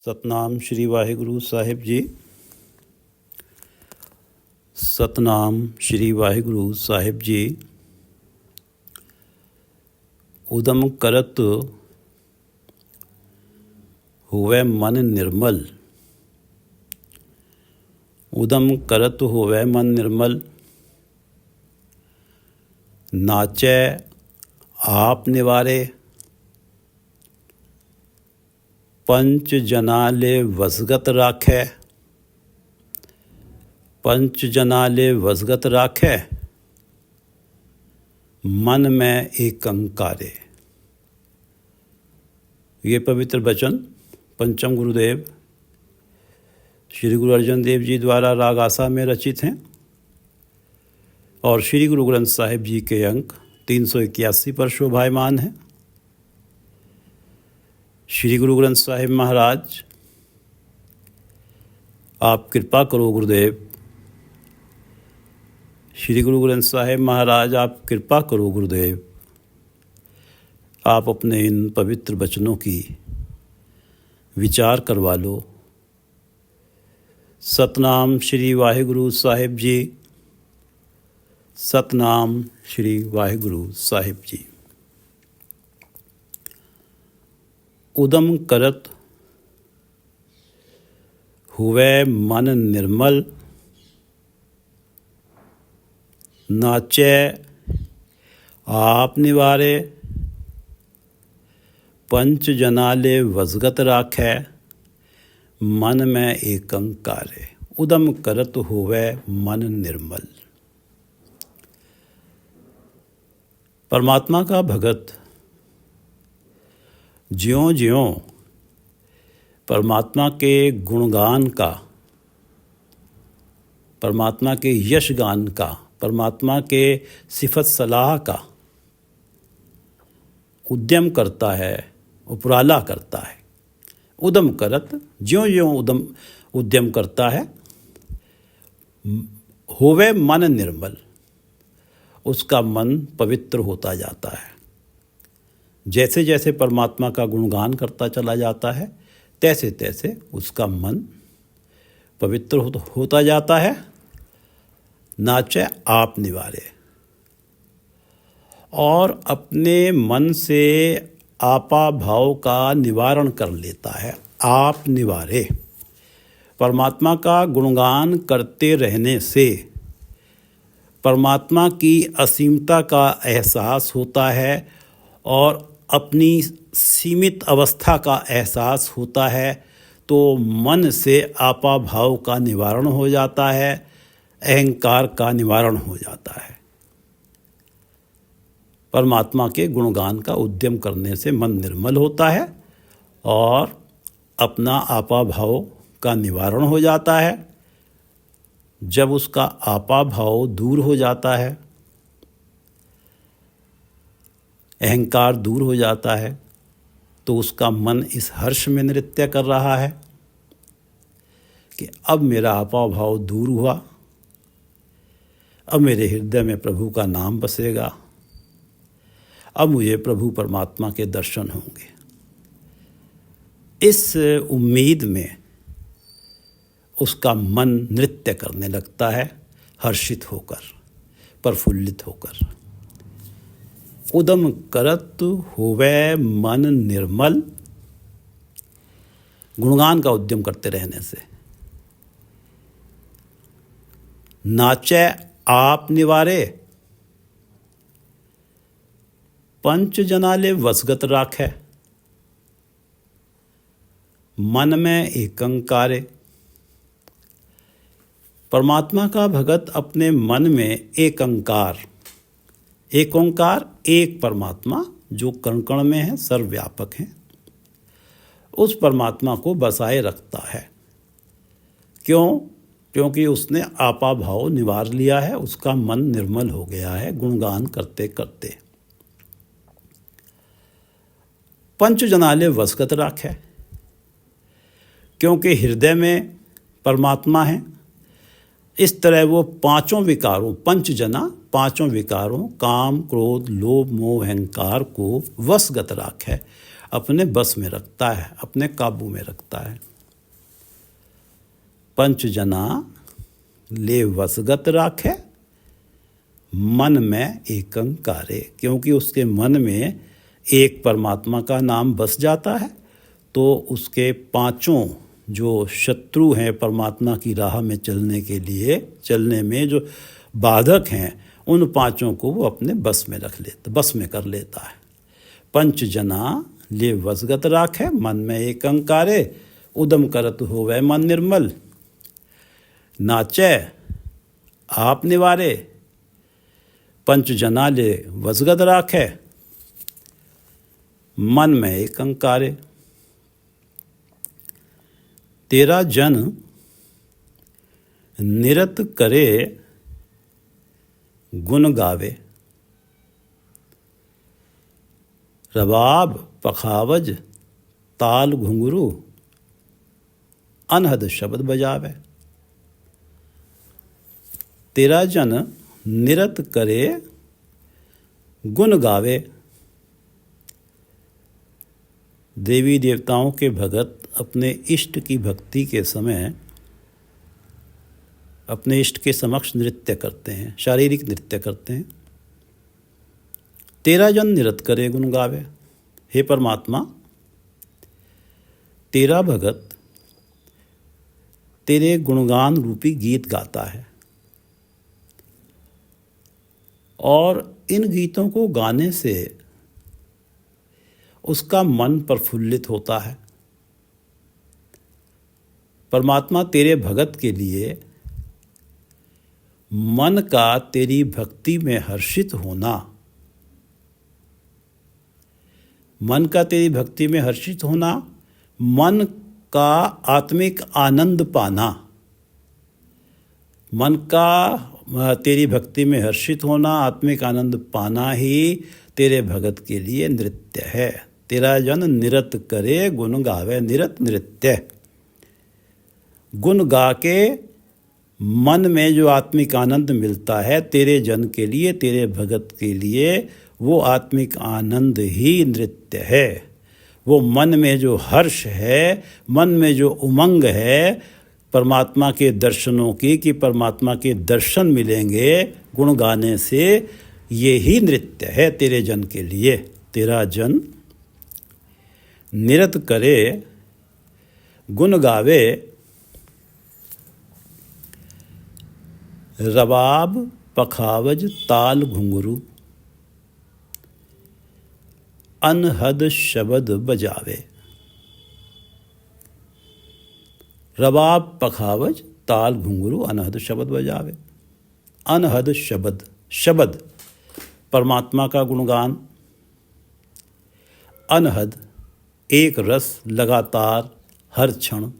ਸਤਨਾਮ ਸ਼੍ਰੀ ਵਾਹਿਗੁਰੂ ਸਾਹਿਬ ਜੀ। ਸਤਨਾਮ ਸ਼੍ਰੀ ਵਾਹਿਗੁਰੂ ਸਾਹਿਬ ਜੀ। ਉਦਮ ਕਰਤ ਹੋਵੇ ਮਨ ਨਿਰਮਲ। ਉਦਮ ਕਰਤ ਹੋਵੇ ਮਨ ਨਿਰਮਲ। ਨਾਚੈ ਆਪ ਨਿਵਾਰੇ। पंच जना ले वसगत राखै। पंच जना ले वसगत राखै। मन में एकंकारे। ये पवित्र वचन पंचम गुरुदेव श्री गुरु अर्जन देव जी द्वारा राग आसा में रचित हैं और श्री गुरु ग्रंथ साहिब जी के अंक 381 पर शोभायमान हैं। श्री गुरु ग्रंथ साहिब महाराज, आप कृपा करो गुरुदेव। श्री गुरु ग्रंथ साहिब महाराज, आप कृपा करो गुरुदेव। आप अपने इन पवित्र वचनों की विचार करवा लो। सतनाम श्री वाहिगुरु साहिब जी। सतनाम श्री वाहिगुरु साहिब जी। उदम करत हुवे मन निर्मल। नाचै आप निवारे। पंच जना ले वसगत राखै। मन में एकंकारे। उदम करत होवे मन निर्मल। परमात्मा का भगत ज्यों ज्यों परमात्मा के गुणगान का, परमात्मा के यशगान का, परमात्मा के सिफत सलाह का उद्यम करता है, उपराला करता है। उदम करत, ज्यों ज्यों उद्यम करता है, होवे मन निर्मल, उसका मन पवित्र होता जाता है। जैसे जैसे परमात्मा का गुणगान करता चला जाता है, तैसे तैसे उसका मन पवित्र होता जाता है। नाचे आप निवारे, और अपने मन से आपा भाव का निवारण कर लेता है। आप निवारे, परमात्मा का गुणगान करते रहने से परमात्मा की असीमता का एहसास होता है और अपनी सीमित अवस्था का एहसास होता है, तो मन से आपा भाव का निवारण हो जाता है, अहंकार का निवारण हो जाता है। परमात्मा के गुणगान का उद्यम करने से मन निर्मल होता है और अपना आपा भाव का निवारण हो जाता है। जब उसका आपा भाव दूर हो जाता है, अहंकार दूर हो जाता है, तो उसका मन इस हर्ष में नृत्य कर रहा है कि अब मेरा आपा भाव दूर हुआ, अब मेरे हृदय में प्रभु का नाम बसेगा, अब मुझे प्रभु परमात्मा के दर्शन होंगे। इस उम्मीद में उसका मन नृत्य करने लगता है, हर्षित होकर, प्रफुल्लित होकर। उदम करत होवे मन निर्मल। गुणगान का उद्यम करते रहने से। नाचै आप निवारे। पंच जना ले वसगत राखै। मन में एकंकारे। परमात्मा का भगत अपने मन में एकंकार, एक ओंकार, एक परमात्मा जो कण कण में है, सर्वव्यापक है, उस परमात्मा को बसाए रखता है। क्यों? क्योंकि उसने आपा भाव निवार लिया है, उसका मन निर्मल हो गया है गुणगान करते करते। पंच जनाले वसगत राखै, क्योंकि हृदय में परमात्मा है। इस तरह वो पांचों विकारों, पंच जना, पांचों विकारों काम, क्रोध, लोभ, मोह, अहंकार को वशगत राखै, अपने बस में रखता है, अपने काबू में रखता है। पंच जना ले वसगत राखे, मन में एकंकारे। क्योंकि उसके मन में एक परमात्मा का नाम बस जाता है, तो उसके पांचों जो शत्रु हैं परमात्मा की राह में चलने के लिए, चलने में जो बाधक हैं, उन पांचों को वो अपने बस में कर लेता है। पंच जना ले वसगत राखे, मन में एकंकारे, उदम करत होवे मन निर्मल। नाचे आप निवारे, पंच जना ले वसगत राखे, मन में एकंकारे। तेरा जन निरत करे गुण गावे, रबाब पखावज ताल घुंघरू, अनहद शब्द बजावे। तेरा जन निरत करे गुण गावे। देवी देवताओं के भगत अपने इष्ट की भक्ति के समय अपने इष्ट के समक्ष नृत्य करते हैं, शारीरिक नृत्य करते हैं। तेरा जन निरत करे गुण गावे, हे परमात्मा तेरा भगत तेरे गुणगान रूपी गीत गाता है, और इन गीतों को गाने से उसका मन प्रफुल्लित होता है। परमात्मा तेरे भगत के लिए मन का तेरी भक्ति में हर्षित होना, मन का तेरी भक्ति में हर्षित होना, मन का आत्मिक आनंद पाना, मन का तेरी भक्ति में हर्षित होना, आत्मिक आनंद पाना ही तेरे भगत के लिए नृत्य है। तेरा जन निरत करे गुण गावे, निरत नृत्य। गुण गा के मन में जो आत्मिक आनंद मिलता है तेरे जन के लिए, तेरे भगत के लिए, वो आत्मिक आनंद ही नृत्य है। वो मन में जो हर्ष है, मन में जो उमंग है परमात्मा के दर्शनों की, कि परमात्मा के दर्शन मिलेंगे गुण गाने से, ये ही नृत्य है तेरे जन के लिए। तेरा जन निरत करे गुण गावे, रबाब पखावज ताल घुंघरू, अनहद शब्द बजावे। रबाब पखावज ताल घुंघरू, अनहद शब्द बजावे। अनहद शब्द, शब्द परमात्मा का गुणगान। अनहद एक रस, लगातार, हर क्षण।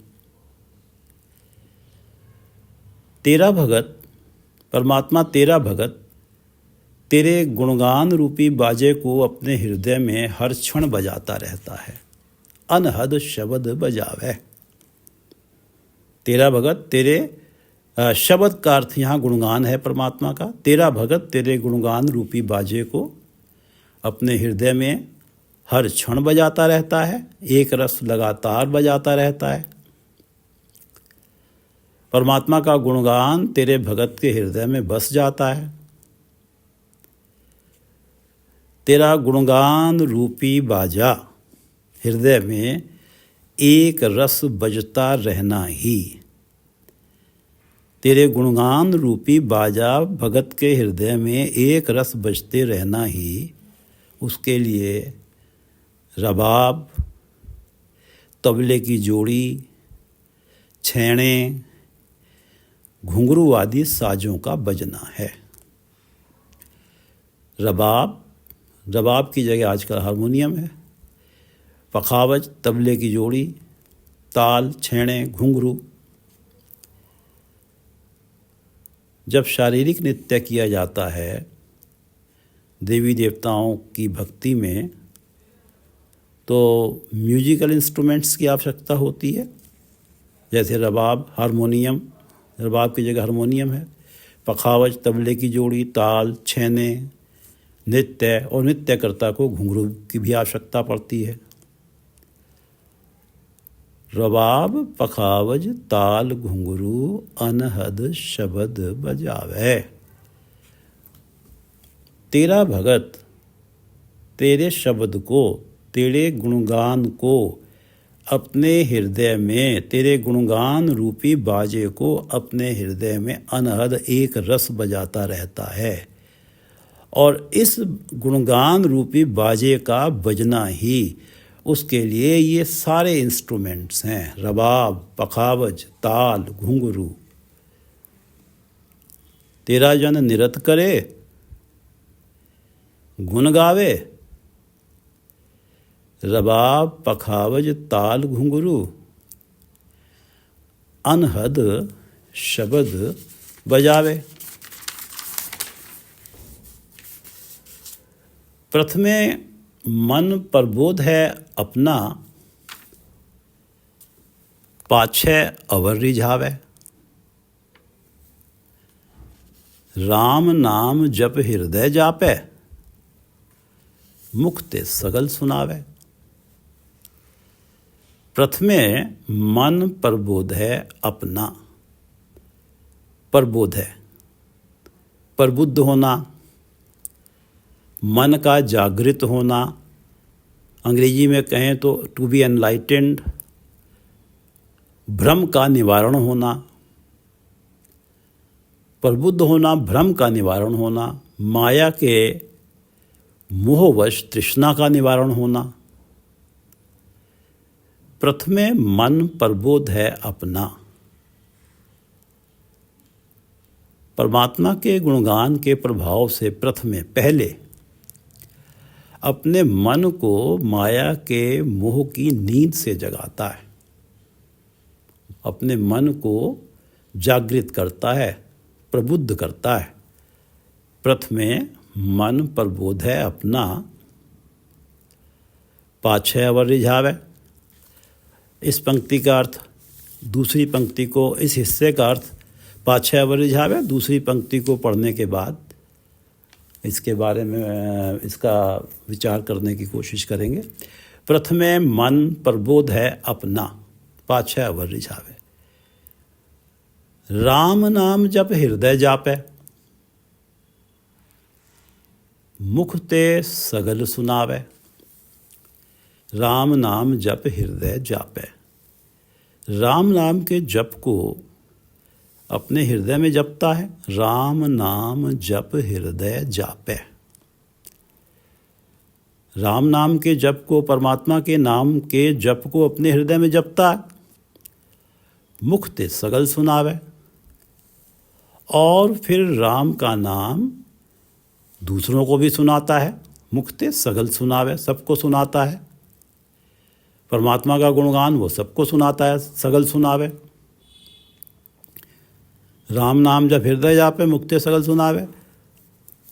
तेरा भगत परमात्मा, तेरा भगत तेरे गुणगान रूपी बाजे को अपने हृदय में हर क्षण बजाता रहता है। अनहद शब्द बजावे। तेरा भगत तेरे शब्द का अर्थ यहाँ गुणगान है परमात्मा का। तेरा भगत तेरे गुणगान रूपी बाजे को अपने हृदय में हर क्षण बजाता रहता है, एक रस लगातार बजाता रहता है। परमात्मा का गुणगान तेरे भगत के हृदय में बस जाता है। तेरा गुणगान रूपी बाजा हृदय में एक रस बजता रहना ही, तेरे गुणगान रूपी बाजा भगत के हृदय में एक रस बजते रहना ही उसके लिए रबाब, तबले की जोड़ी, छैने, घुंघरू आदि साजों का बजना है। रबाब की जगह आजकल हारमोनियम है। पखावज तबले की जोड़ी, ताल, छैने, घुंघरू। जब शारीरिक नृत्य किया जाता है देवी देवताओं की भक्ति में, तो म्यूजिकल इंस्ट्रूमेंट्स की आवश्यकता होती है। जैसे रबाब, हारमोनियम, रबाब की जगह हारमोनियम है। पखावज तबले की जोड़ी, ताल, छैने, नृत्य, और नृत्यकर्ता को घुंघरू की भी आवश्यकता पड़ती है। रबाब पखावज ताल घुंघरू अनहद शबद बजावे। तेरा भगत तेरे शब्द को, तेरे गुणगान को अपने हृदय में, तेरे गुणगान रूपी बाजे को अपने हृदय में अनहद एक रस बजाता रहता है। और इस गुणगान रूपी बाजे का बजना ही उसके लिए ये सारे इंस्ट्रूमेंट्स हैं, रबाब, पखावज, ताल, घुंघरू। तेरा जन निरत करे, गुण गावे, रबाब, पखावज, ताल, घुंघरू अनहद शब्द बजावे। प्रथमे मन प्रबोध है अपना, पाछे अवर रिझावे। राम नाम जप हृदय जापे, मुख ते सगल सुनावे। प्रथमे मन प्रबोध है अपना, प्रबोध है प्रबुद्ध होना, मन का जागृत होना, अंग्रेजी में कहें तो टू बी एनलाइटेंड, भ्रम का निवारण होना, प्रबुद्ध होना, भ्रम का निवारण होना, माया के मोहवश तृष्णा का निवारण होना। प्रथमे मन प्रबोध है अपना। परमात्मा के गुणगान के प्रभाव से प्रथमे पहले अपने मन को माया के मोह की नींद से जगाता है, अपने मन को जागृत करता है, प्रबुद्ध करता है। प्रथमे मन प्रबोध है अपना, पाछे अवर रिझावे। इस पंक्ति का अर्थ, दूसरी पंक्ति को, इस हिस्से का अर्थ पाछे अवर रिझावे। दूसरी पंक्ति को पढ़ने के बाद इसके बारे में, इसका विचार करने की कोशिश करेंगे। प्रथमे मन प्रबोध है अपना, पाछे अवर रिझावे। राम नाम जप हृदय जापे, मुख ते सगल सुनावे। राम नाम जप हृदय जापे। राम नाम के जप को अपने हृदय में जपता है। राम नाम जप हृदय जापे। राम नाम के जप को, परमात्मा के नाम के जप को अपने हृदय में जपता है। मुख ते सगल सुनावे। और फिर राम का नाम दूसरों को भी सुनाता है। मुख ते सगल सुनावे, सबको सुनाता है। परमात्मा का गुणगान वो सबको सुनाता है, सगल सुनावे। राम नाम जब हृदय जापे, मुख ते सगल सुनावे।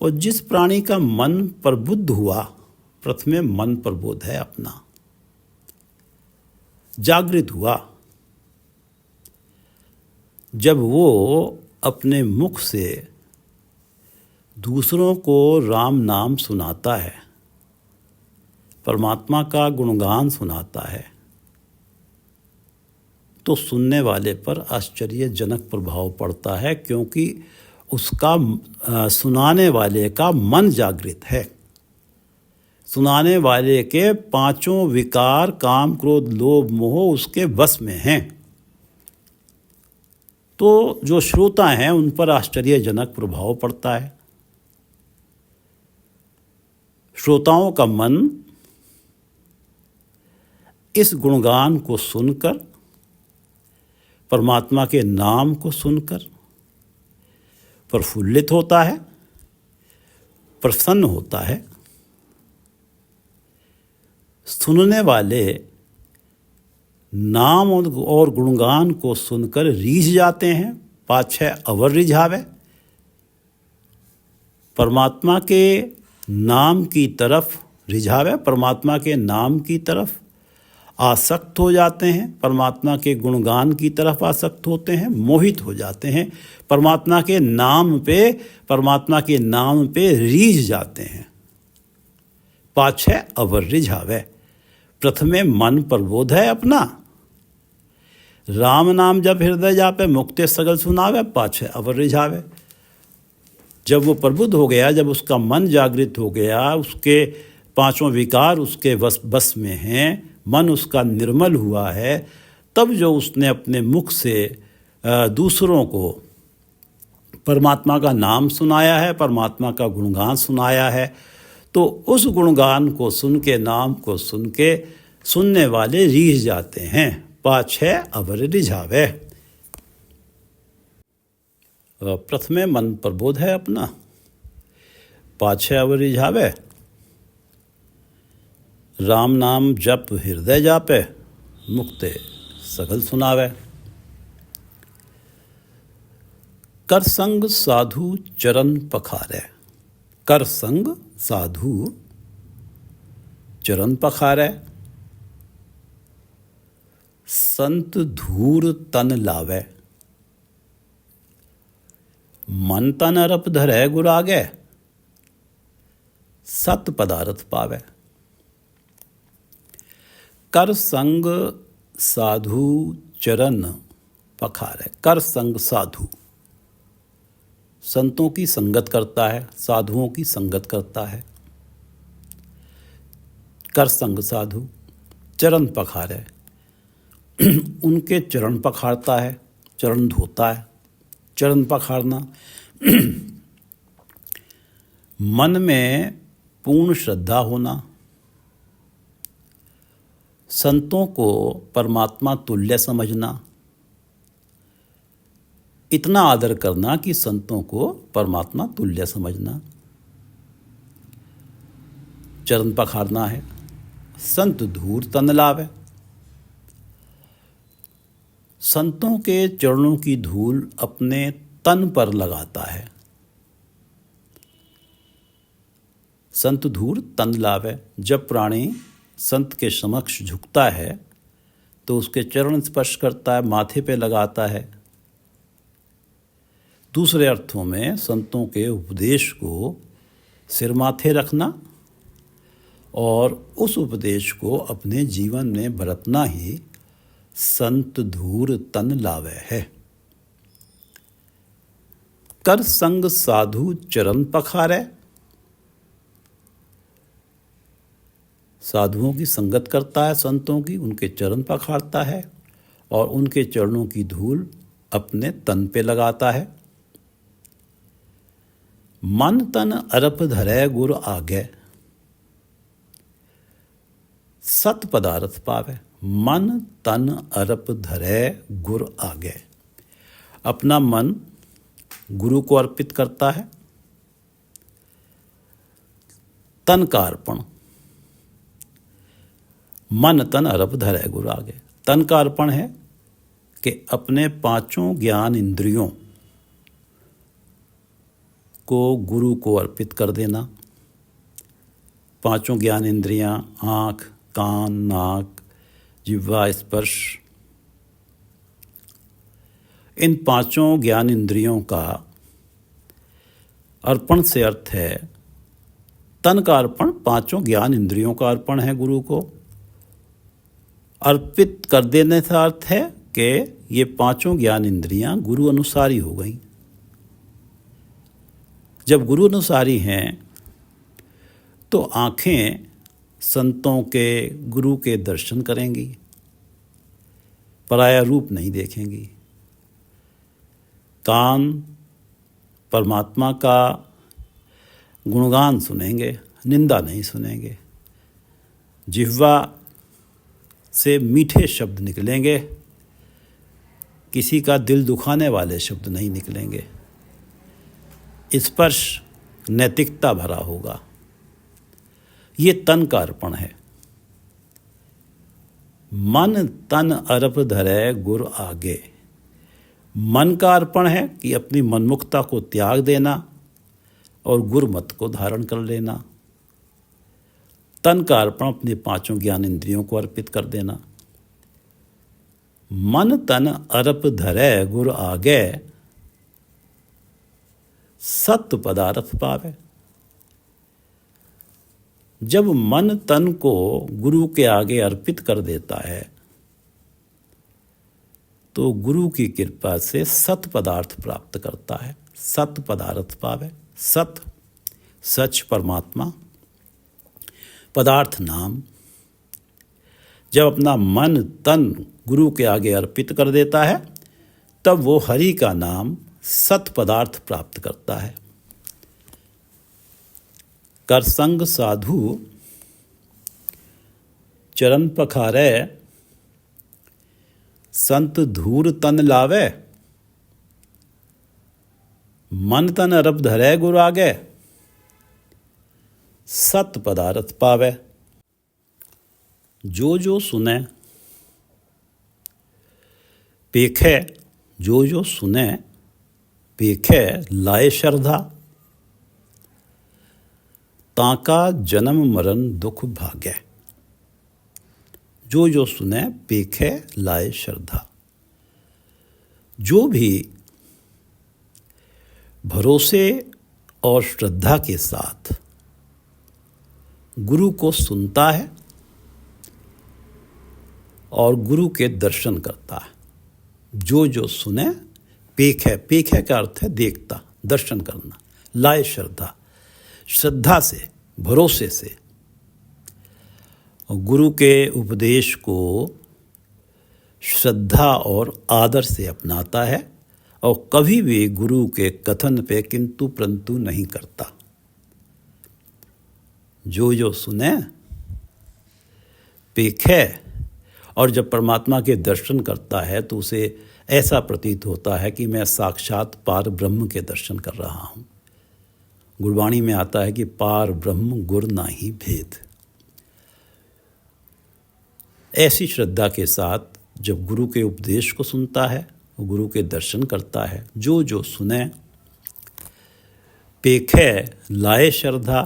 और जिस प्राणी का मन प्रबुद्ध हुआ, प्रथमे मन प्रबोध है अपना, जागृत हुआ, जब वो अपने मुख से दूसरों को राम नाम सुनाता है, परमात्मा का गुणगान सुनाता है, तो सुनने वाले पर आश्चर्यजनक प्रभाव पड़ता है, क्योंकि उसका सुनाने वाले का मन जागृत है। सुनाने वाले के पांचों विकार, काम, क्रोध, लोभ, मोह उसके वश में हैं। तो जो श्रोता हैं उन पर आश्चर्यजनक प्रभाव पड़ता है। श्रोताओं का मन इस गुणगान को सुनकर, परमात्मा के नाम को सुनकर प्रफुल्लित होता है, प्रसन्न होता है। सुनने वाले नाम और गुणगान को सुनकर रीझ जाते हैं, पाछे अवर रिझावे। परमात्मा के नाम की तरफ रिझावे, परमात्मा के नाम की तरफ आसक्त हो जाते हैं, परमात्मा के गुणगान की तरफ आसक्त होते हैं, मोहित हो जाते हैं, परमात्मा के नाम पे रीझ जाते हैं। पाछे अवर रिझावे। प्रथमे मन प्रबोध है अपना, राम नाम जब हृदय जापे, मुक्ते सगल सुनावे, पाछे अवर रिझावे। जब वो प्रबुद्ध हो गया, जब उसका मन जागृत हो गया, उसके पांचों विकार उसके बस में हैं, मन उसका निर्मल हुआ है, तब जो उसने अपने मुख से दूसरों को परमात्मा का नाम सुनाया है, परमात्मा का गुणगान सुनाया है, तो उस गुणगान को सुन के, नाम को सुन के सुनने वाले रीझ जाते हैं। पाछे अवर रिझावे। प्रथमे मन प्रबोध है अपना, पाछे अवर रिझावे। राम नाम जप हृदय जापे, मुक्ते सगल सुनावे। कर संग साधु चरण पखारे, कर संग साधु चरण पखारे। संत धूर तन लावे, मन तन अरप धरे गुर आगे, सत पदारथ पावे। कर संग साधु चरण पखारे। कर संग साधु, संतों की संगत करता है, साधुओं की संगत करता है। कर संग साधु चरण पखारे, उनके चरण पखारता है, चरण धोता है। चरण पखारना, मन में पूर्ण श्रद्धा होना, संतों को परमात्मा तुल्य समझना, इतना आदर करना कि संतों को परमात्मा तुल्य समझना, चरण पखारना है। संत धूर तन लावे, संतों के चरणों की धूल अपने तन पर लगाता है। संत धूर तन लावे, जब प्राणी संत के समक्ष झुकता है तो उसके चरण स्पर्श करता है, माथे पे लगाता है। दूसरे अर्थों में संतों के उपदेश को सिर माथे रखना और उस उपदेश को अपने जीवन में बरतना ही संत धूर तन लावे है। कर संग साधु चरण पखारे, साधुओं की संगत करता है, संतों की, उनके चरण पखारता है और उनके चरणों की धूल अपने तन पे लगाता है। मन तन अरप धरे गुर आगे, सत पदारथ पावे। मन तन अरप धरे गुर आगे, अपना मन गुरु को अर्पित करता है। तन का अर्पण, मन तन अरप धरे गुरु आगे। तन का अर्पण है कि अपने पांचों ज्ञान इंद्रियों को गुरु को अर्पित कर देना। पांचों ज्ञान इंद्रियां, आँख, कान, नाक, जिह्वा, स्पर्श, इन पांचों ज्ञान इंद्रियों का अर्पण से अर्थ है तन का अर्पण। पांचों ज्ञान इंद्रियों का अर्पण है गुरु को। अर्पित कर देने से अर्थ है कि ये पांचों ज्ञान इंद्रियां गुरु अनुसारी हो गई। जब गुरु अनुसारी हैं तो आँखें संतों के, गुरु के दर्शन करेंगी, पराया रूप नहीं देखेंगी। कान परमात्मा का गुणगान सुनेंगे, निंदा नहीं सुनेंगे। जिह्वा से मीठे शब्द निकलेंगे, किसी का दिल दुखाने वाले शब्द नहीं निकलेंगे। स्पर्श नैतिकता भरा होगा। ये तन का अर्पण है। मन तन अरप धरे गुर आगे, मन का अर्पण है कि अपनी मनमुखता को त्याग देना और गुरमत को धारण कर लेना। तन का अर्पण अपने पांचों ज्ञान इंद्रियों को अर्पित कर देना। मन तन अरप धरे गुर आगे, सत पदारथ पावे। जब मन तन को गुरु के आगे अर्पित कर देता है तो गुरु की कृपा से सत पदार्थ प्राप्त करता है। सत पदार्थ पावे, सत सच परमात्मा, पदार्थ नाम। जब अपना मन तन गुरु के आगे अर्पित कर देता है तब वो हरि का नाम सत पदार्थ प्राप्त करता है। कर संग साधु चरण पखारे, संत धूर तन लावे, मन तन अरब धरे गुरु आगे, सत पदार्थ पावे। जो सुने पेखे, जो सुने पेखे लाए श्रद्धा, ताका जन्म मरण दुख भागे। जो सुने पेखे लाए श्रद्धा। जो भी भरोसे और श्रद्धा के साथ गुरु को सुनता है और गुरु के दर्शन करता है, जो सुने पेखे, पेखे का अर्थ है देखता, दर्शन करना, लाए श्रद्धा, श्रद्धा से, भरोसे से गुरु के उपदेश को श्रद्धा और आदर से अपनाता है और कभी भी गुरु के कथन पे किंतु परंतु नहीं करता। जो सुने पेखे, और जब परमात्मा के दर्शन करता है तो उसे ऐसा प्रतीत होता है कि मैं साक्षात पार ब्रह्म के दर्शन कर रहा हूँ। गुरबाणी में आता है कि पार ब्रह्म गुर नाही भेद। ऐसी श्रद्धा के साथ जब गुरु के उपदेश को सुनता है, गुरु के दर्शन करता है, जो सुने पेखे लाए श्रद्धा,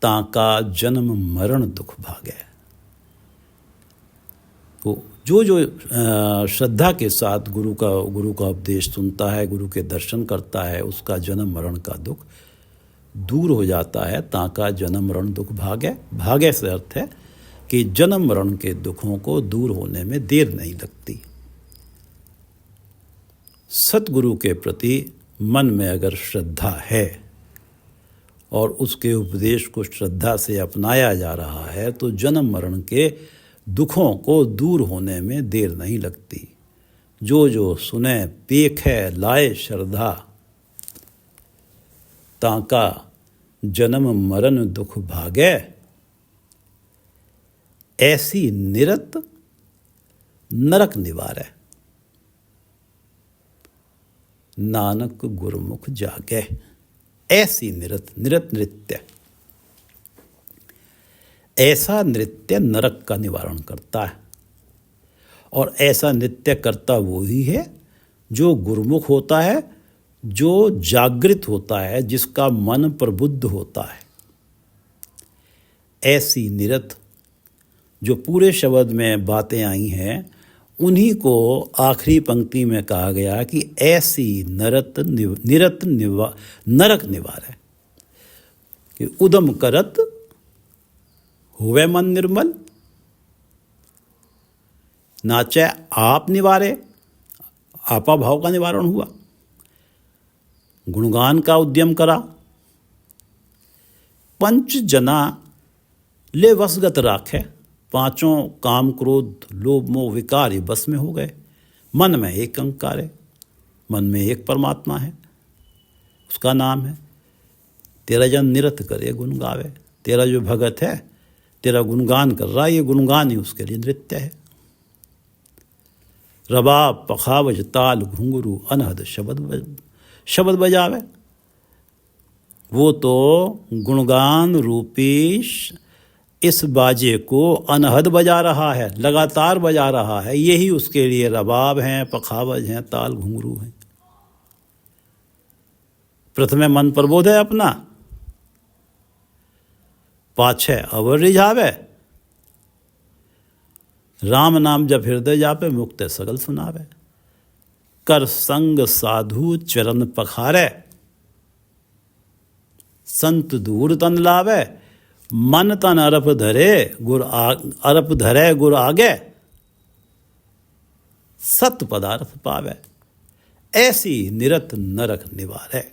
ताका जन्म मरण दुख भागे। तो जो श्रद्धा के साथ गुरु का उपदेश सुनता है, गुरु के दर्शन करता है, उसका जन्म मरण का दुख दूर हो जाता है। ताका जन्म मरण दुख भागे। भागे से अर्थ है कि जन्म मरण के दुखों को दूर होने में देर नहीं लगती। सतगुरु के प्रति मन में अगर श्रद्धा है और उसके उपदेश को श्रद्धा से अपनाया जा रहा है तो जन्म मरण के दुखों को दूर होने में देर नहीं लगती। जो सुने पेखे लाए श्रद्धा, ताका जन्म मरण दुख भागे। ऐसी निरत नरक निवारे, नानक गुरुमुख जागे। ऐसी निरत नृत्य, ऐसा नृत्य नरक का निवारण करता है। और ऐसा नृत्य करता वो ही है जो गुरुमुख होता है, जो जागृत होता है, जिसका मन प्रबुद्ध होता है। ऐसी निरत, जो पूरे शब्द में बातें आई हैं, उन्हीं को आखिरी पंक्ति में कहा गया कि ऐसी निरत नरक निवारे, कि उदम करत हुए मन निर्मल, नाचे आप निवारे, आपा भाव का निवारण हुआ। गुणगान का उद्यम करा, पंच जना ले वसगत राखे। पांचों काम क्रोध लोभ मोह विकार ये बस में हो गए। मन में एक अंकार है, मन में एक परमात्मा है, उसका नाम है। तेरा जन निरत करे गुण गावे। तेरा जो भगत है तेरा गुणगान कर रहा है, ये गुणगान ही उसके लिए नृत्य है। रबाब पखावज ताल घुंघरू अनहद शब्द बजावे। वो तो गुणगान रूपी इस बाजे को अनहद बजा रहा है, लगातार बजा रहा है। यही उसके लिए रबाब हैं, पखावज हैं, ताल घुंघरू हैं। प्रथमे मन प्रबोध है अपना, पाछे अवर रिझावे। राम नाम जब हृदय जापे, मुक्त सगल सुनावे। कर संग साधु चरण पखारे, संत दूर तन लावे। मन तन अरप धरे गुर आगे, सत पदार्थ पावै, ऐसी निरत नरक निवारै।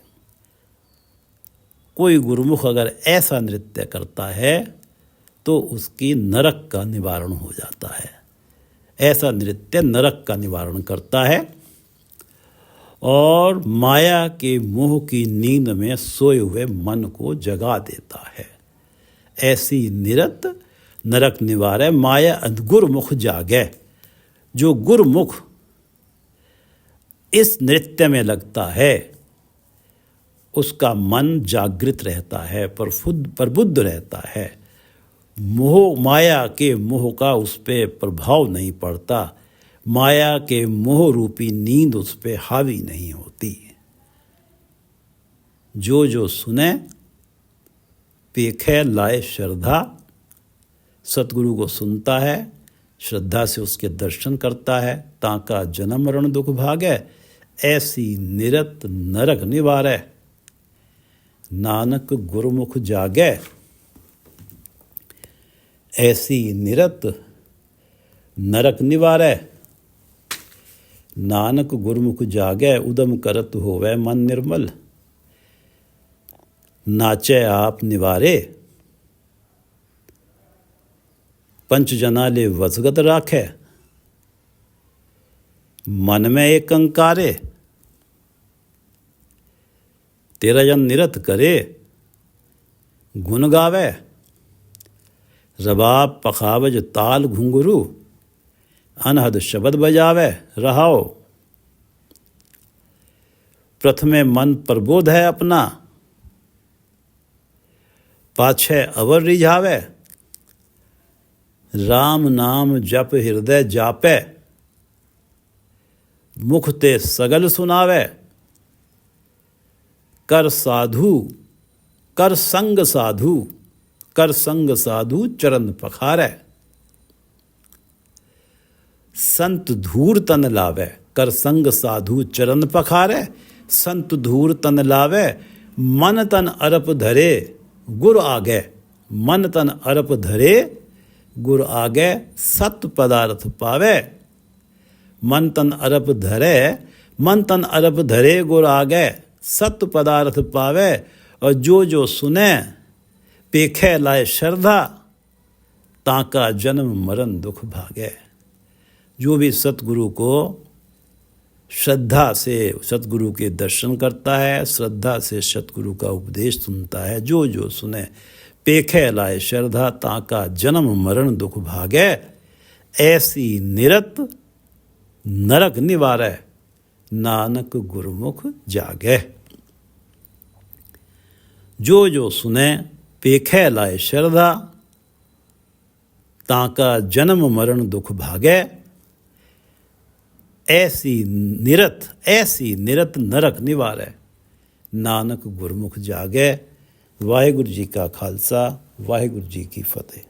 कोई गुरुमुख अगर ऐसा नृत्य करता है तो उसकी नरक का निवारण हो जाता है। ऐसा नृत्य नरक का निवारण करता है और माया के मोह की नींद में सोए हुए मन को जगा देता है। ऐसी निरत नरक निवारै, माया गुरुमुख जागै। जो गुरुमुख इस नृत्य में लगता है उसका मन जागृत रहता है, प्रबुद्ध रहता है। मोह, माया के मोह का उस पर प्रभाव नहीं पड़ता, माया के मोह रूपी नींद उस पर हावी नहीं होती। जो सुने पेखे लाए श्रद्धा, सतगुरु को सुनता है, श्रद्धा से उसके दर्शन करता है, ताका जन्म मरण दुख भागै, ऐसी निरत नरक निवारै। नानक गुरुमुख जागै, ऐसी निरत नरक निवारै। नानक गुरुमुख जागै, उदम करत होवै मन निर्मल। नाचै आप निवारे, पंच जना ले वसगत राखै। मन में एक अंकारे, तेरा जन निरत करे, गुण गावे। रबाब पखावज ताल घुंघरू, अनहद शब्द बजावे रहाओ। प्रथमे मन प्रबोध है अपना, पाछे अवर रिझावे। राम नाम जप हृदय जापै, मुख ते सगल सुनावे। कर संग साधु चरण पखारै। संत धूर तन लावे, कर संग साधु चरण पखारै। संत धूर तन लावे, मन तन अरप धरे गुर आगे। मन तन अरप धरे गुर आगे, सत पदार्थ पावे। मन तन अरप धरे गुर आगे, सत पदार्थ पावे। और जो सुने पेखे लाए श्रद्धा, ताका जन्म मरण दुख भागे। जो भी सतगुरु को श्रद्धा से सतगुरु के दर्शन करता है, श्रद्धा से सतगुरु का उपदेश सुनता है, जो सुने पेखे लाए श्रद्धा, ताका जन्म मरण दुख भागे। ऐसी निरत नरक निवारै, नानक गुरुमुख जागै। जो सुने पेखे लाए श्रद्धा, ताका जन्म मरण दुख भागे। ऐसी निरत नरक निवारै, नानक गुरमुख जागै। वाहिगुरु जी का खालसा, वाहिगुरु जी की फतेह।